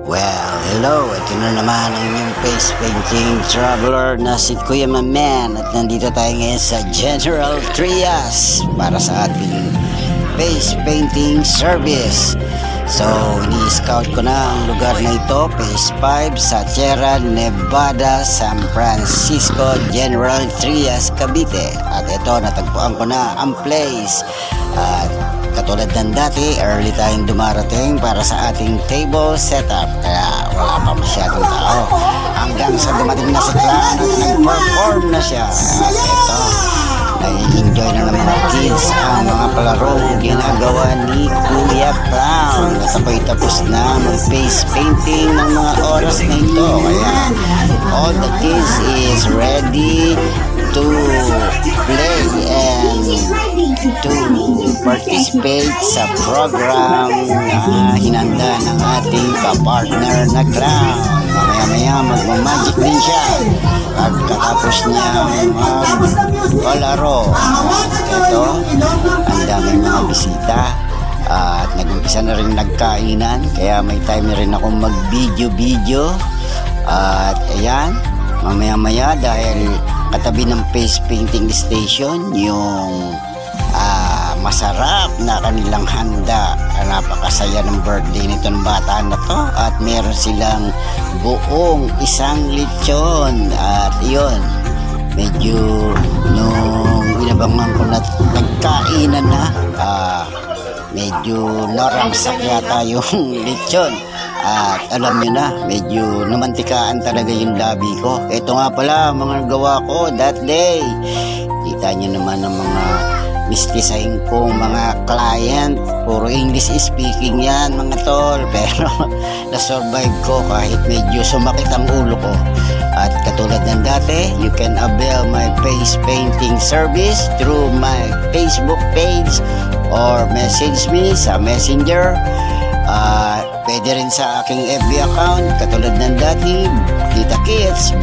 Well, hello. Ito na naman ang inyong face painting traveler na si Kuya Maman. At nandito tayo ngayon sa General Trias para sa ating face painting service. So, ini-scout ko na ang lugar na ito, Phase 5 sa Sierra Nevada, San Francisco, General Trias, Cavite. At ito, natagpuan ko na ang place. At katulad ng dati, early tayong dumarating para sa ating table setup. Kaya wala pa masyadong tao. Hanggang sa dumating na si Clown at nag-perform na siya. At ito, nai-enjoy na ng mga kids ang mga palarong ginagawa ni Kuya Clown. At ako'y tapos na mag-face painting ng mga oras na ito. Kaya all the kids is ready to play and to participate sa program na hinanda ng ating kapartner na Clown. Mamaya-maya magmamagic din siya pagkatapos niya magpalaro. Ito, ang daming mga bisita at nag-umpisa na rin nagkainan, kaya may time na rin akong mag-video. At ayan, mamaya-maya dahil katabi ng face painting station yung masarap na kanilang handa. Napakasaya ng birthday nito ng bata na to at meron silang buong isang lechon. At yun, medyo nung inabangan ko na nagkainan na, medyo naramsak yata yung lechon. At alam nyo na, medyo namantikaan talaga yung labi ko. Ito nga pala mga gawa ko that day. Kita nyo naman ang mga mistisahin kong mga client. Puro English speaking yan mga tol. Pero na-survive ko kahit medyo sumakit ang ulo ko. At katulad ng dati, you can avail my face painting service through my Facebook page or message me sa Messenger. Pwede rin sa aking FB account katulad ng dati, Kita Kids.